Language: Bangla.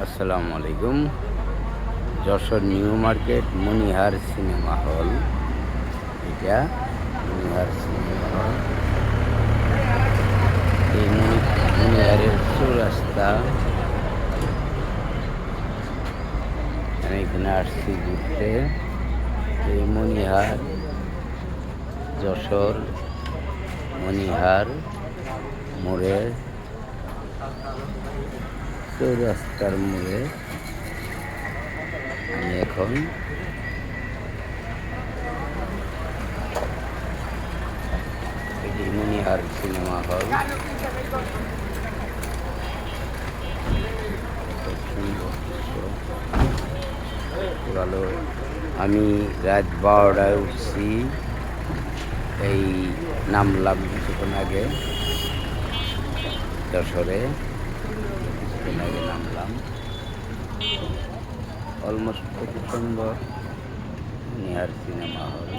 আসসালামু আলাইকুম। যশোর নিউ মার্কেট মনিহার সিনেমা হল। এটা মনিহার সিনেমা হল। এই মনিহারের চৌরাস্তা। আমি এখানে আসছি ঘুরতে। এই মনিহার যশোর মনিহার মোড়ে চৌরাস্তার মোড়ে আমি এখন এটি মনিহার সিনেমা হল। খুব সুন্দর দৃশ্য। ভালো। আমি রাত 12টায় উঠছি, এই নামলাম কিছুক্ষণ আগে যশোরে, কিছুক্ষণ আগে নামলাম। অলমোস্ট খুব সুন্দর মনিহার সিনেমা হল।